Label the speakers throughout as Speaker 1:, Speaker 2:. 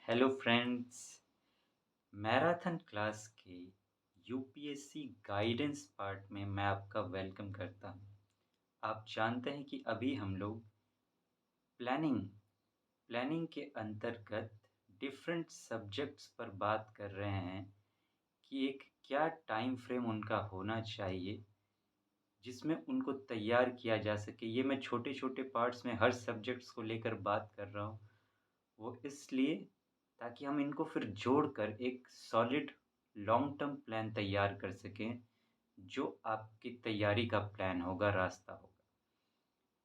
Speaker 1: Hello friends. Marathon class के UPSC guidance part में मैं आपका वेलकम करता हूं। आप जानते हैं कि अभी हम लोग प्लानिंग प्लानिंग के अंतर्गत डिफरेंट सब्जेक्ट्स पर बात कर रहे हैं कि एक क्या टाइम फ्रेम उनका होना चाहिए जिसमें उनको तैयार किया जा सके। ये मैं छोटे-छोटे पार्ट्स में हर सब्जेक्ट्स को लेकर बात कर रहा हूँ। वो इसलिए ताकि हम इनको फिर जोड़कर एक सॉलिड लॉन्ग टर्म प्लान तैयार कर सकें, जो आपकी तैयारी का प्लान होगा, रास्ता होगा।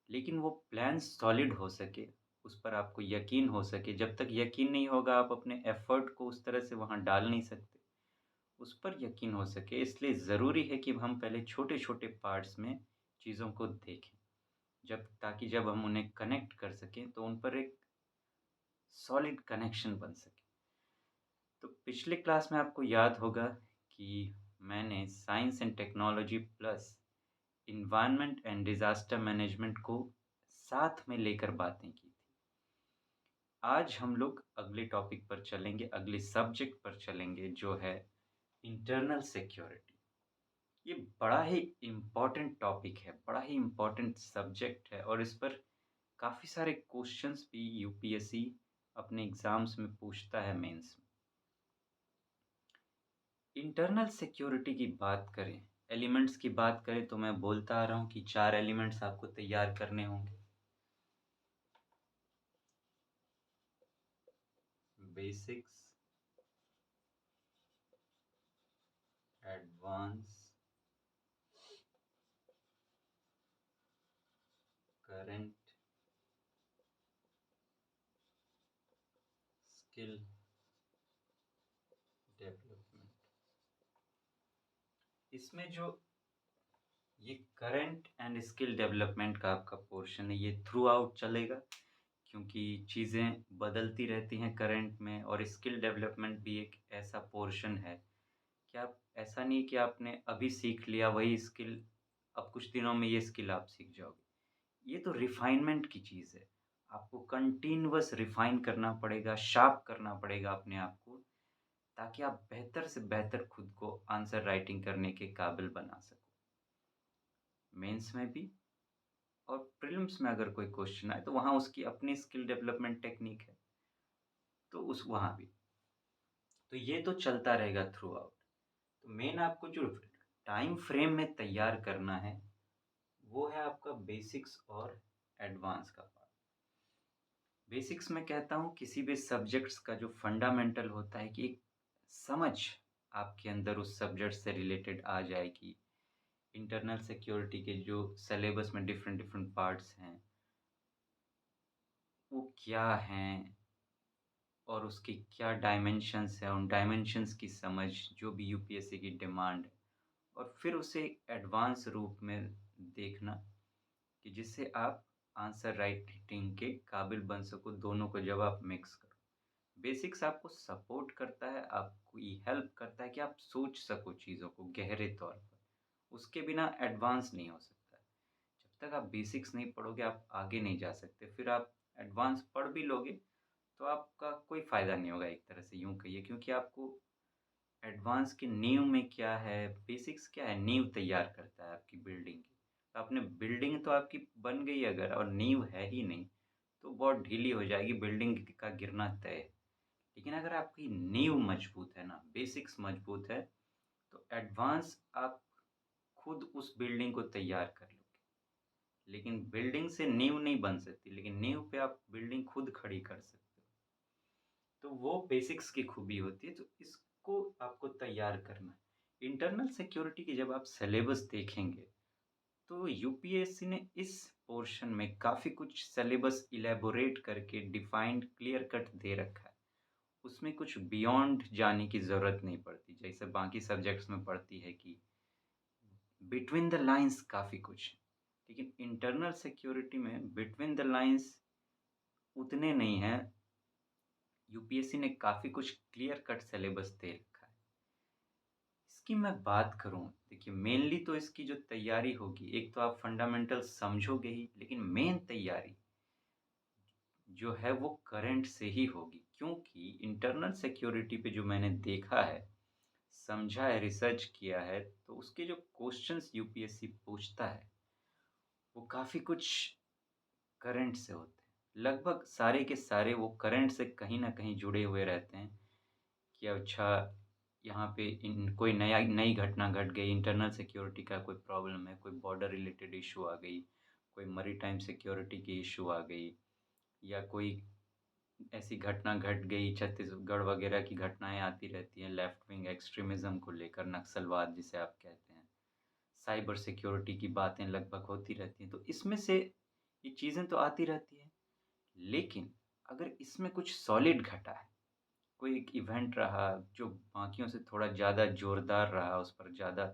Speaker 1: लेकिन वो प्लान सॉलिड हो सके, उस पर आपको यकीन हो सके। जब तक यकीन नहीं होगा, आप अपने एफ़र्ट को उस तरह से वहाँ डाल नहीं सकते। उस पर यकीन हो सके, इसलिए ज़रूरी है कि हम पहले छोटे-छोटे पार्ट्स में चीज़ों को देखें, ताकि जब हम उन्हें कनेक्ट कर सकें, तो उन पर एक सॉलिड कनेक्शन बन सके। तो पिछले क्लास में आपको याद होगा कि मैंने science and technology plus environment and disaster management को साथ में लेकर बातें की थी। आज हम लोग अगले टॉपिक पर चलेंगे, अगले सब्जेक्ट पर चलेंगे, जो है इंटरनल सिक्योरिटी। ये बड़ा ही इम्पोर्टेंट टॉपिक है, बड़ा ही इम्पोर्टेंट सब्जेक्ट है और इस पर काफ़ी सारे क्वेश्चंस भी यूपीएससी अपने एग्ज़ाम्स में पूछता है, मेंस में। इंटरनल सिक्योरिटी की बात करें, एलिमेंट्स की बात करें, तो मैं बोलता आ रहा हूँ कि 4 एलिमेंट्स आपको तैयार करने होंगे। Basics, advance, current, skill development. इसमें जो ये करंट एंड स्किल डेवलपमेंट का आपका पोर्शन है, ये थ्रू आउट चलेगा, क्योंकि चीज़ें बदलती रहती हैं करंट में। और स्किल डेवलपमेंट भी एक ऐसा पोर्शन है कि आप ऐसा नहीं कि आपने अभी सीख लिया वही स्किल, अब कुछ दिनों में ये स्किल आप सीख जाओगे। ये तो रिफ़ाइनमेंट की चीज़ है। आपको कंटीन्यूअस रिफ़ाइन करना पड़ेगा, शार्प करना पड़ेगा अपने आप को, ताकि आप बेहतर से बेहतर खुद को आंसर राइटिंग करने के काबिल बना सको। मेंस में भी और प्रीलिम्स में अगर कोई क्वेश्चन आए, तो वहाँ उसकी अपनी स्किल डेवलपमेंट टेक्नीक है, तो उस वहाँ भी। तो ये तो चलता रहेगा थ्रू आउट। तो मेन आपको जो टाइम फ्रेम में तैयार करना है, वो है आपका बेसिक्स और एडवांस का पार्ट। बेसिक्स में कहता हूँ किसी भी सब्जेक्ट्स का जो फंडामेंटल होता है, कि एक समझ आपके अंदर उस सब्जेक्ट से रिलेटेड आ जाए कि इंटरनल सिक्योरिटी के जो सिलेबस में डिफरेंट डिफरेंट पार्ट्स हैं, वो क्या हैं और उसकी क्या डायमेंशंस हैं, उन डायमेंशंस की समझ जो भी यूपीएससी की डिमांड है। और फिर उसे एक एडवांस रूप में देखना, कि जिससे आप आंसर राइटिंग के काबिल बन सको, दोनों को जब आप मिक्स करो। बेसिक्स आपको सपोर्ट करता है, आपको ये हेल्प करता है कि आप सोच सको चीज़ों को गहरे तौर पर। उसके बिना एडवांस नहीं हो सकता है। जब तक आप बेसिक्स नहीं पढ़ोगे, आप आगे नहीं जा सकते। फिर आप एडवांस पढ़ भी लोगे, तो आपका कोई फ़ायदा नहीं होगा, एक तरह से यूँ कहिए, क्योंकि आपको एडवांस की नींव में क्या है, बेसिक्स क्या है, नींव तैयार करता है आपकी बिल्डिंग की। तो आपने बिल्डिंग तो आपकी बन गई अगर, और नींव है ही नहीं, तो बहुत ढीली हो जाएगी, बिल्डिंग का गिरना तय है। लेकिन अगर आपकी नींव मजबूत है ना, बेसिक्स मजबूत है, तो एडवांस आप खुद उस बिल्डिंग को तैयार कर लोगे। लेकिन बिल्डिंग से नींव नहीं बन सकती, लेकिन नींव पे आप बिल्डिंग खुद खड़ी कर सकते हो। तो वो बेसिक्स की खूबी होती है, तो इसको आपको तैयार करना है। इंटरनल सिक्योरिटी की जब आप सिलेबस देखेंगे, तो यूपीएससी ने इस पोर्शन में काफ़ी कुछ सिलेबस इलैबोरेट करके डिफाइंड क्लियर कट दे रखा है। उसमें कुछ बियॉन्ड जाने की ज़रूरत नहीं पड़ती, जैसे बाकी सब्जेक्ट्स में पड़ती है कि बिटवीन द लाइन्स काफ़ी कुछ। लेकिन इंटरनल सिक्योरिटी में बिटवीन द लाइन्स उतने नहीं हैं। यूपीएससी ने काफ़ी कुछ क्लियर कट सिलेबस दे रखा है। इसकी मैं बात करूँ, देखिए मेनली तो इसकी जो तैयारी होगी, एक तो आप फंडामेंटल समझोगे ही, लेकिन मेन तैयारी जो है वो करंट से ही होगी, क्योंकि इंटरनल सिक्योरिटी पे जो मैंने देखा है, समझा है, रिसर्च किया है, तो उसके जो क्वेश्चंस यूपीएससी पूछता है, वो काफ़ी कुछ करंट से होते हैं। लगभग सारे के सारे वो करंट से कहीं न कहीं जुड़े हुए रहते हैं कि अच्छा, यहाँ पे इन कोई नई घटना घट गई, इंटरनल सिक्योरिटी का कोई प्रॉब्लम है, कोई बॉर्डर रिलेटेड इश्यू आ गई, कोई मैरीटाइम सिक्योरिटी की इश्यू आ गई, या कोई ऐसी घटना घट गई, छत्तीसगढ़ वगैरह की घटनाएँ आती रहती हैं लेफ्ट विंग एक्सट्रीमिज़्म को लेकर, नक्सलवाद जिसे आप कहते हैं। साइबर सिक्योरिटी की बातें लगभग होती रहती हैं, तो इसमें से ये चीज़ें तो आती रहती हैं। लेकिन अगर इसमें कुछ सॉलिड घटा है, कोई एक इवेंट रहा जो बाकियों से थोड़ा ज़्यादा ज़ोरदार रहा, उस पर ज़्यादा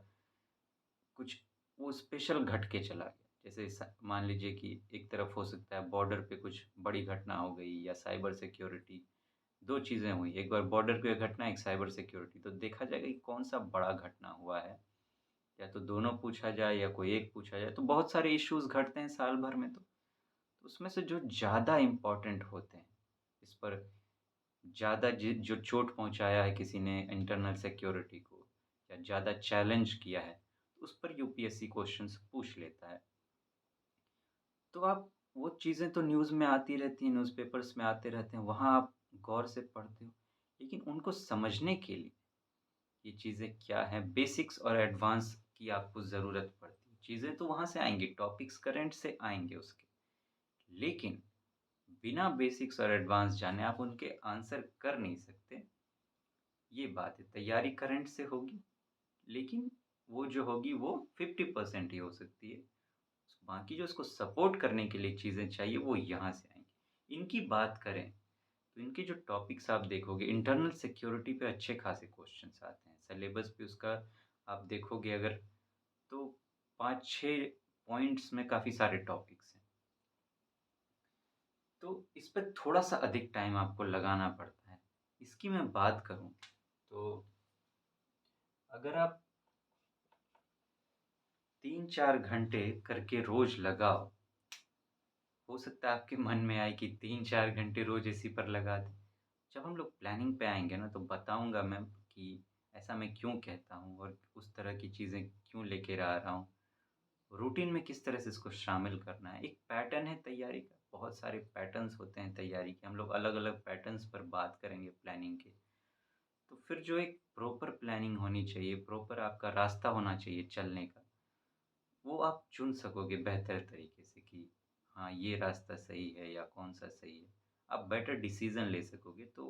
Speaker 1: कुछ वो स्पेशल घट के चला गया। जैसे मान लीजिए कि एक तरफ हो सकता है बॉर्डर पे कुछ बड़ी घटना हो गई या साइबर सिक्योरिटी, 2 चीज़ें हुई। एक बार बॉर्डर पे घटना, एक साइबर सिक्योरिटी, तो देखा जाएगा कि कौन-सा बड़ा घटना हुआ है। या तो दोनों पूछा जाए या कोई एक पूछा जाए, तो बहुत सारे इश्यूज़ घटते हैं साल भर में तो। उसमें से जो ज़्यादा इम्पोर्टेंट होते हैं, इस पर ज़्यादा जो चोट पहुँचाया है किसी ने इंटरनल सिक्योरिटी को, या ज़्यादा चैलेंज किया है, तो उस पर यूपीएससी क्वेश्चंस पूछ लेता है। तो आप वो चीज़ें तो न्यूज़ में आती रहती हैं, न्यूज़पेपर्स में आते रहते हैं, वहाँ आप गौर से पढ़ते हो। लेकिन उनको समझने के लिए ये चीज़ें क्या हैं, बेसिक्स और एडवांस की आपको ज़रूरत पड़ती है। चीज़ें तो वहाँ से आएँगी, टॉपिक्स करंट से आएँगे उसके। लेकिन बिना बेसिक्स और एडवांस जाने आप उनके आंसर कर नहीं सकते, ये बात है। तैयारी करंट से होगी, लेकिन वो जो होगी वो 50% ही हो सकती है। बाकी जो उसको सपोर्ट करने के लिए चीज़ें चाहिए, वो यहाँ से आएँगी। इनकी बात करें, तो इनके जो टॉपिक्स आप देखोगे, इंटरनल सिक्योरिटी पे अच्छे खासे क्वेश्चन्स आते हैं। सिलेबस पे उसका आप देखोगे अगर, तो 5-6 पॉइंट्स में काफ़ी सारे टॉपिक्स हैं। तो इस पे थोड़ा-सा अधिक टाइम आपको लगाना पड़ता है। इसकी मैं बात करूँ, तो अगर आप 3-4 घंटे करके रोज़ लगाओ, हो सकता है आपके मन में आए कि 3-4 घंटे रोज़ इसी पर लगा दें। जब हम लोग प्लानिंग पे आएँगे ना, तो बताऊँगा मैं कि ऐसा मैं क्यों कहता हूँ और उस तरह की चीज़ें क्यों लेकर आ रहा हूँ। रूटीन में किस तरह से इसको शामिल करना है। एक पैटर्न है तैयारी का, बहुत सारे पैटर्न्स होते हैं तैयारी के। हम लोग अलग-अलग पैटर्न्स पर बात करेंगे प्लानिंग के। तो फिर जो एक प्रॉपर प्लानिंग होनी चाहिए, प्रॉपर आपका रास्ता होना चाहिए चलने का, वो आप चुन सकोगे बेहतर तरीके से कि हाँ, ये रास्ता सही है या कौन-सा सही है। आप बेटर डिसीज़न ले सकोगे। तो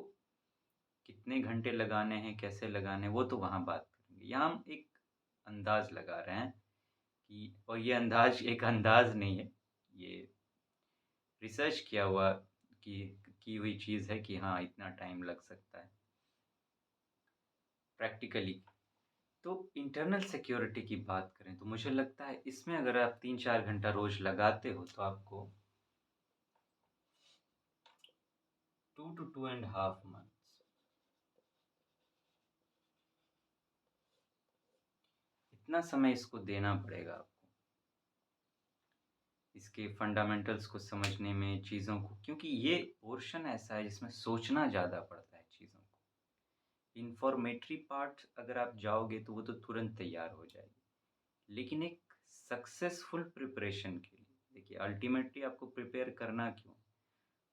Speaker 1: कितने घंटे लगाने हैं, कैसे लगाने हैं, वो तो वहाँ बात करेंगे। यहाँ हम एक अंदाज़ लगा रहे हैं कि, और ये अंदाज़ एक अंदाज़ नहीं है, ये रिसर्च किया हुआ की की हुई चीज़ है कि हाँ, इतना टाइम लग सकता है प्रैक्टिकली। तो इंटरनल सिक्योरिटी की बात करें, तो मुझे लगता है इसमें अगर आप 3-4 घंटा रोज़ लगाते हो, तो आपको 2 to 2.5 मंथ्स इतना समय इसको देना पड़ेगा आपको। इसके फंडामेंटल्स को समझने में, चीज़ों को, क्योंकि ये पोर्शन ऐसा है जिसमें सोचना ज़्यादा पड़ता है चीज़ों को। इन्फॉर्मेटरी पार्ट अगर आप जाओगे तो वो तो तुरंत तैयार हो जाएगी। लेकिन एक सक्सेसफुल प्रिपरेशन के लिए, देखिए अल्टीमेटली आपको प्रिपेयर करना क्यों?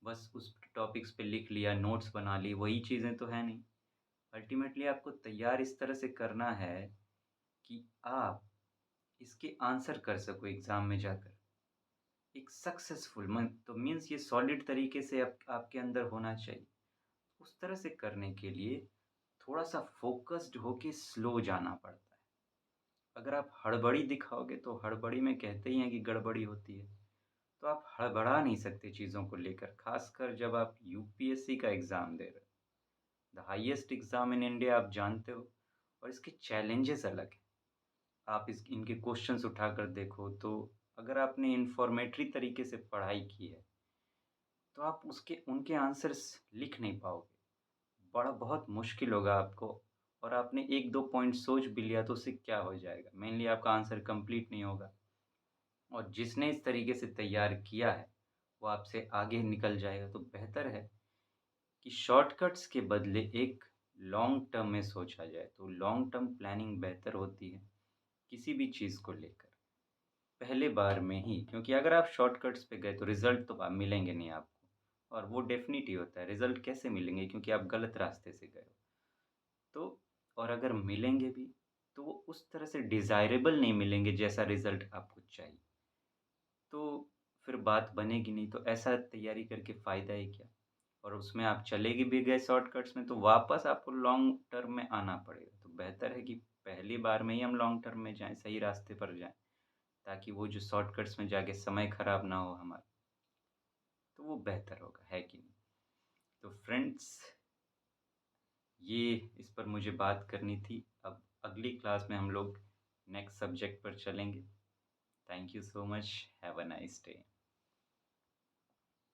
Speaker 1: बस उस टॉपिक्स पे लिख लिया, नोट्स बना ली, वही चीज़ें तो है नहीं। अल्टीमेटली आपको तैयार इस तरह से करना है कि आप इसके आंसर कर सको एग्ज़ाम में जाकर। एक सक्सेसफुल मन तो मीन्स ये सॉलिड तरीके से आपके अंदर होना चाहिए। उस तरह से करने के लिए थोड़ा-सा फ़ोकस्ड होके स्लो जाना पड़ता है। अगर आप हड़बड़ी दिखाओगे, तो हड़बड़ी में कहते ही हैं कि गड़बड़ी होती है। तो आप हड़बड़ा नहीं सकते चीज़ों को लेकर, ख़ासकर जब आप यूपीएससी का एग्ज़ाम दे रहे हो। The highest exam in India, आप जानते हो, और इसके चैलेंजेस अलग हैं। आप इनके क्वेश्चंस उठाकर देखो, तो अगर आपने इन्फॉर्मेटरी तरीके से पढ़ाई की है, तो आप उसके उनके आंसर्स लिख नहीं पाओगे। बड़ा बहुत मुश्किल होगा आपको, और आपने 1-2 पॉइंट सोच भी लिया तो उससे क्या हो जाएगा? मेनली आपका आंसर कंप्लीट नहीं होगा। और जिसने इस तरीके से तैयार किया है, वो आपसे आगे निकल जाएगा। तो बेहतर है कि शॉर्टकट्स के बदले एक लॉन्ग टर्म में सोचा जाए। तो लॉन्ग टर्म प्लानिंग बेहतर होती है किसी भी चीज़ को लेकर। पहले बार में ही क्योंकि अगर आप शॉर्टकट्स पे गए तो रिज़ल्ट तो मिलेंगे नहीं आपको और वो डेफ़िनिट ही होता है। रिज़ल्ट कैसे मिलेंगे क्योंकि आप गलत रास्ते से गए हो। तो और अगर मिलेंगे भी तो वो उस तरह से डिज़ायरेबल नहीं मिलेंगे जैसा रिज़ल्ट आपको चाहिए। तो फिर बात बनेगी नहीं, तो ऐसा तैयारी करके फ़ायदा ही क्या? और उसमें आप चले भी गए शॉर्टकट्स में तो वापस आपको लॉन्ग टर्म में आना पड़ेगा। तो बेहतर है कि पहली बार में ही हम लॉन्ग टर्म में जाएँ, सही रास्ते पर जाएँ, ताकि वो जो शॉर्टकट्स में जाके समय खराब ना हो हमारा, तो वो बेहतर होगा, है कि नहीं? तो फ्रेंड्स, ये इस पर मुझे बात करनी थी। अब अगली क्लास में हम लोग नेक्स्ट सब्जेक्ट पर चलेंगे। Thank you so much. Have a nice day.